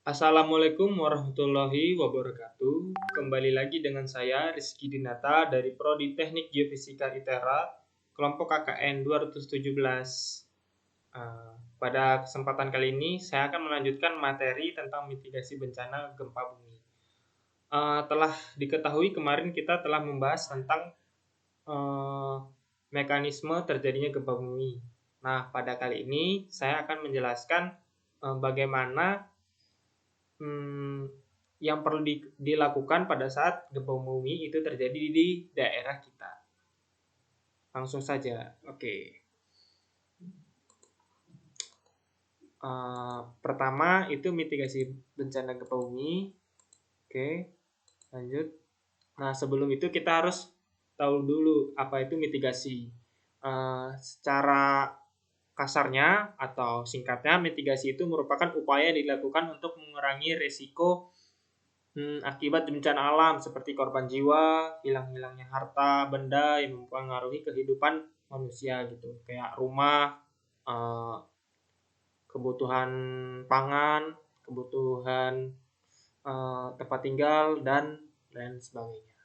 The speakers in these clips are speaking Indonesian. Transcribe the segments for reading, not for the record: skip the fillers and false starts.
Assalamualaikum warahmatullahi wabarakatuh. Kembali lagi dengan saya Rizky Dinata dari Prodi Teknik Geofisika ITERA, kelompok KKN 217. Pada kesempatan kali ini saya akan melanjutkan materi tentang mitigasi bencana gempa bumi. Telah diketahui kemarin kita telah membahas tentang mekanisme terjadinya gempa bumi. Nah, pada kali ini saya akan menjelaskan bagaimana yang perlu dilakukan pada saat gempa bumi itu terjadi di daerah kita. Langsung saja. Oke. Pertama itu mitigasi bencana gempa bumi. Oke, lanjut. Nah, sebelum itu kita harus tahu dulu apa itu mitigasi. Secara kasarnya atau singkatnya, mitigasi itu merupakan upaya dilakukan untuk mengurangi risiko akibat bencana alam seperti korban jiwa, hilang-hilangnya harta, benda yang mempengaruhi kehidupan manusia gitu, kayak rumah, kebutuhan pangan, kebutuhan tempat tinggal, dan lain sebagainya.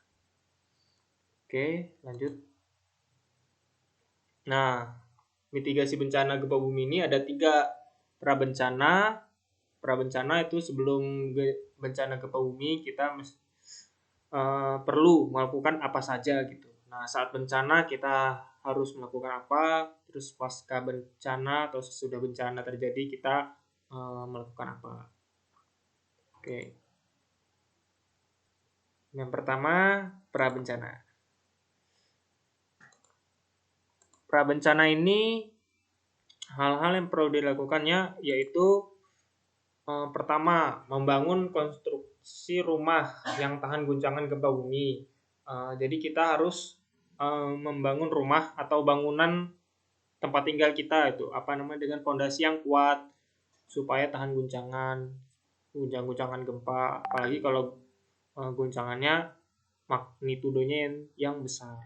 Oke, lanjut. Nah, mitigasi bencana gempa bumi ini ada 3 prabencana. Prabencana itu sebelum bencana gempa bumi kita perlu melakukan apa saja gitu. Nah, saat bencana kita harus melakukan apa, terus pasca bencana atau sesudah bencana terjadi kita melakukan apa. Oke. Yang pertama, prabencana. Prabencana ini hal-hal yang perlu dilakukannya yaitu pertama, membangun konstruksi rumah yang tahan guncangan gempa bumi. Jadi kita harus membangun rumah atau bangunan tempat tinggal kita itu dengan fondasi yang kuat supaya tahan guncangan gempa, apalagi kalau guncangannya magnitudonya yang besar.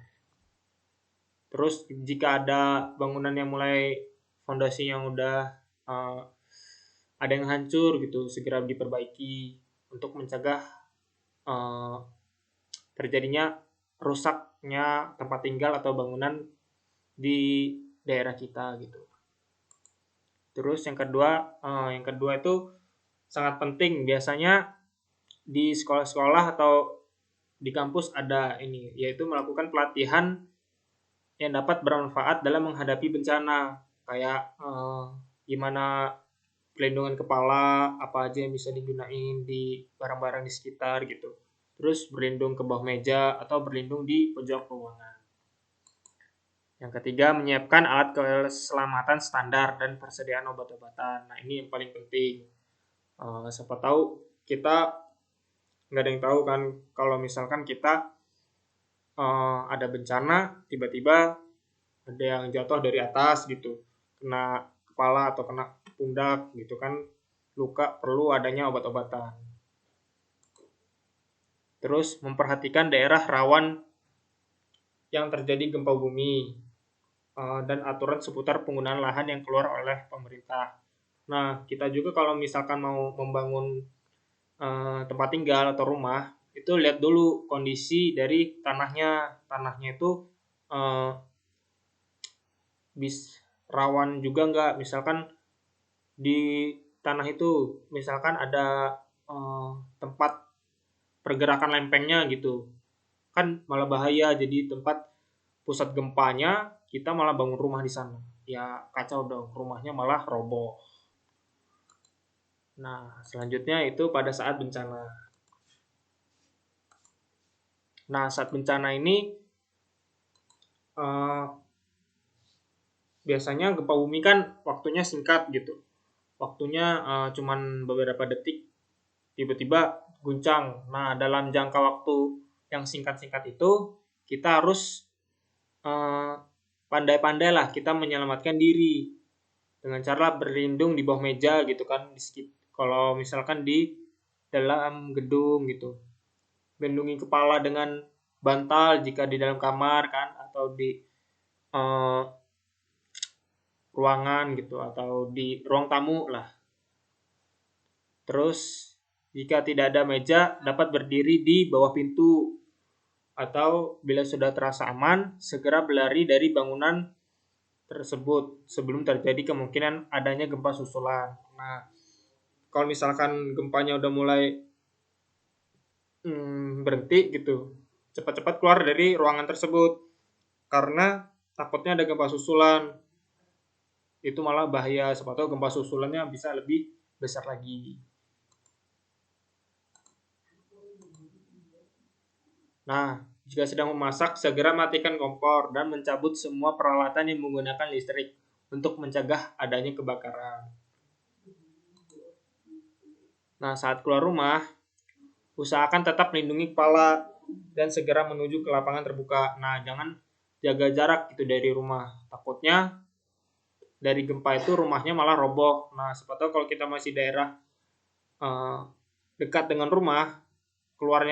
Terus jika ada bangunan yang mulai fondasi yang udah ada yang hancur gitu, segera diperbaiki untuk mencegah terjadinya rusaknya tempat tinggal atau bangunan di daerah kita gitu. Terus yang kedua itu sangat penting, biasanya di sekolah-sekolah atau di kampus ada ini, yaitu melakukan pelatihan yang dapat bermanfaat dalam menghadapi bencana, kayak gimana pelindungan kepala, apa aja yang bisa digunain di barang-barang di sekitar gitu. Terus berlindung ke bawah meja atau berlindung di pojok ruangan. Yang ketiga, menyiapkan alat keselamatan standar dan persediaan obat-obatan. Nah, ini yang paling penting. Siapa tahu kita nggak ada yang tahu kan, kalau misalkan kita ada bencana, tiba-tiba ada yang jatuh dari atas gitu, kena kepala atau kena pundak gitu kan, luka, perlu adanya obat-obatan. Terus memperhatikan daerah rawan yang terjadi gempa bumi dan aturan seputar penggunaan lahan yang keluar oleh pemerintah. Nah, kita juga kalau misalkan mau membangun tempat tinggal atau rumah, itu lihat dulu kondisi dari tanahnya. Tanahnya itu rawan juga nggak, misalkan di tanah itu misalkan ada tempat pergerakan lempengnya gitu, kan malah bahaya, jadi tempat pusat gempanya kita malah bangun rumah di sana, ya kacau dong, rumahnya malah roboh. Nah, selanjutnya itu pada saat bencana. Nah, saat bencana ini biasanya gempa bumi kan waktunya singkat gitu. Waktunya cuman beberapa detik, tiba-tiba guncang. Nah, dalam jangka waktu yang singkat-singkat itu, kita harus pandai-pandai lah kita menyelamatkan diri dengan cara berlindung di bawah meja gitu kan, kalau misalkan di dalam gedung gitu, melindungi kepala dengan bantal jika di dalam kamar kan, atau di ruangan gitu, atau di ruang tamu lah. Terus jika tidak ada meja, dapat berdiri di bawah pintu, atau bila sudah terasa aman, segera berlari dari bangunan tersebut sebelum terjadi kemungkinan adanya gempa susulan. Nah, kalau misalkan gempanya udah mulai berhenti gitu, cepat-cepat keluar dari ruangan tersebut karena takutnya ada gempa susulan. Itu malah bahaya, siapa tahu gempa susulannya bisa lebih besar lagi. Nah, jika sedang memasak, segera matikan kompor dan mencabut semua peralatan yang menggunakan listrik untuk mencegah adanya kebakaran. Nah, saat keluar rumah, usahakan tetap melindungi kepala dan segera menuju ke lapangan terbuka. Nah, jangan jaga jarak gitu dari rumah. Takutnya dari gempa itu rumahnya malah roboh. Nah, siapa tahu kalau kita masih daerah dekat dengan rumah, keluar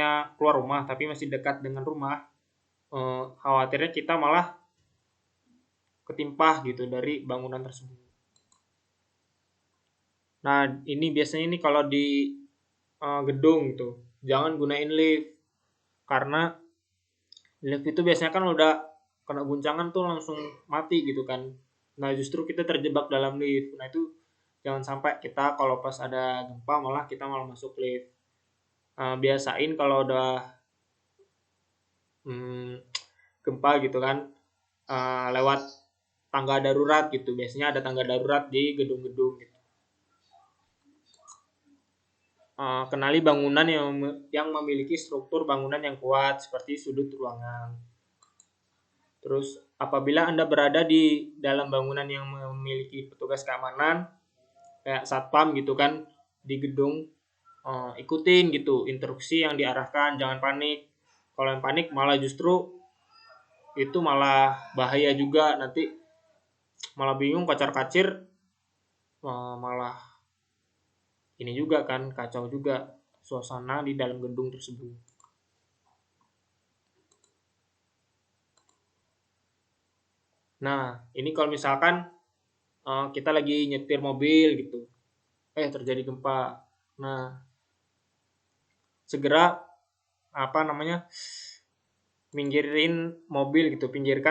rumah tapi masih dekat dengan rumah, khawatirnya kita malah ketimpa gitu dari bangunan tersebut. Nah, ini biasanya nih kalau di gedung gitu, jangan gunain lift karena lift itu biasanya kan udah kena guncangan tuh langsung mati gitu kan. Nah, justru kita terjebak dalam lift. Nah, itu jangan sampai kita kalau pas ada gempa malah kita malah masuk lift. Biasain kalau udah gempa gitu kan, lewat tangga darurat gitu. Biasanya ada tangga darurat di gedung-gedung gitu. Kenali bangunan yang memiliki struktur bangunan yang kuat seperti sudut ruangan. Terus apabila Anda berada di dalam bangunan yang memiliki petugas keamanan kayak satpam gitu kan di gedung, ikutin gitu instruksi yang diarahkan, jangan panik. Kalau yang panik malah justru itu malah bahaya juga, nanti malah bingung kacar-kacir, malah ini juga kan kacau juga suasana di dalam gedung tersebut. Nah, ini kalau misalkan kita lagi nyetir mobil gitu, terjadi gempa. Nah, segera pinggirkan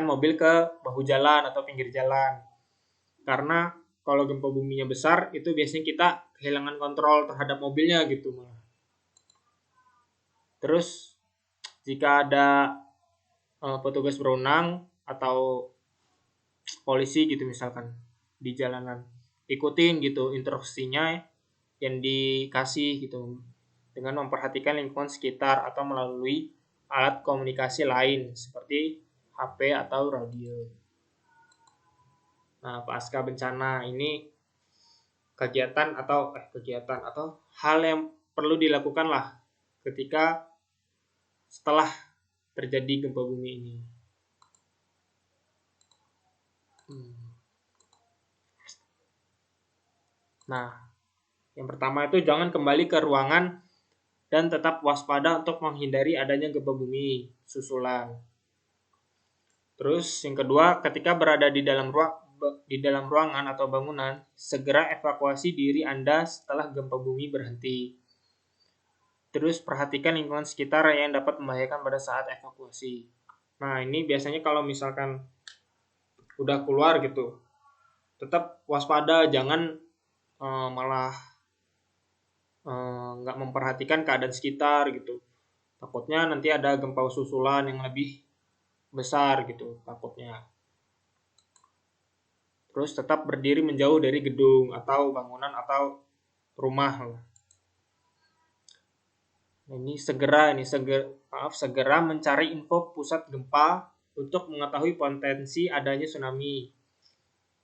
mobil ke bahu jalan atau pinggir jalan. Karena kalau gempa buminya besar, itu biasanya kita kehilangan kontrol terhadap mobilnya gitu. Terus jika ada petugas berwenang atau polisi gitu misalkan di jalanan, ikutin gitu instruksinya yang dikasih gitu dengan memperhatikan lingkungan sekitar atau melalui alat komunikasi lain seperti HP atau radio. Nah, pasca bencana ini kegiatan atau hal yang perlu dilakukan lah ketika setelah terjadi gempa bumi ini. Nah, yang pertama itu jangan kembali ke ruangan dan tetap waspada untuk menghindari adanya gempa bumi susulan. Terus yang kedua, ketika berada di dalam ruangan atau bangunan, segera evakuasi diri Anda setelah gempa bumi berhenti. Terus perhatikan lingkungan sekitar yang dapat membahayakan pada saat evakuasi. Nah, ini biasanya kalau misalkan udah keluar gitu, tetap waspada, jangan malah nggak memperhatikan keadaan sekitar gitu. Takutnya nanti ada gempa susulan yang lebih besar gitu takutnya. Terus tetap berdiri menjauh dari gedung atau bangunan atau rumah. Segera mencari info pusat gempa untuk mengetahui potensi adanya tsunami.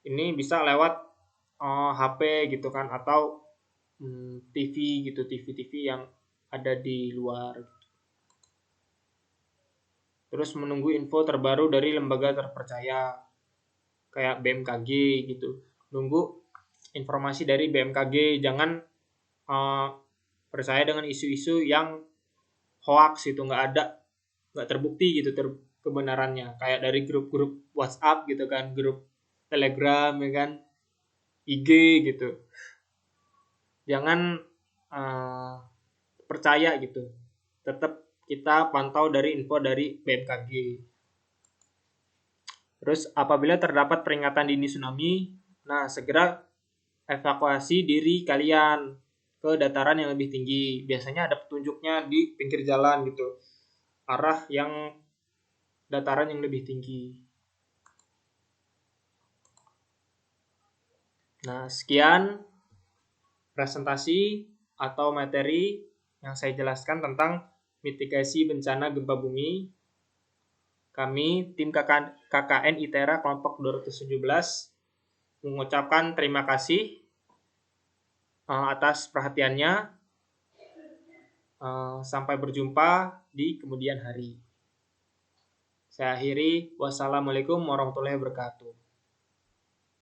Ini bisa lewat HP gitu kan atau TV gitu, TV yang ada di luar. Terus menunggu info terbaru dari lembaga terpercaya kayak BMKG gitu. Nunggu informasi dari BMKG, jangan percaya dengan isu-isu yang hoax itu, nggak terbukti gitu kebenarannya, kayak dari grup-grup WhatsApp gitu kan, grup Telegram ya kan, IG gitu. Jangan percaya gitu. Tetap kita pantau dari info dari BMKG. Terus apabila terdapat peringatan dini tsunami, nah segera evakuasi diri kalian ke dataran yang lebih tinggi. Biasanya ada petunjuknya di pinggir jalan gitu, arah yang dataran yang lebih tinggi. Nah, sekian presentasi atau materi yang saya jelaskan tentang mitigasi bencana gempa bumi. Kami, tim KKN ITERA kelompok 217, mengucapkan terima kasih atas perhatiannya. Sampai berjumpa di kemudian hari. Saya akhiri. Wassalamualaikum warahmatullahi wabarakatuh.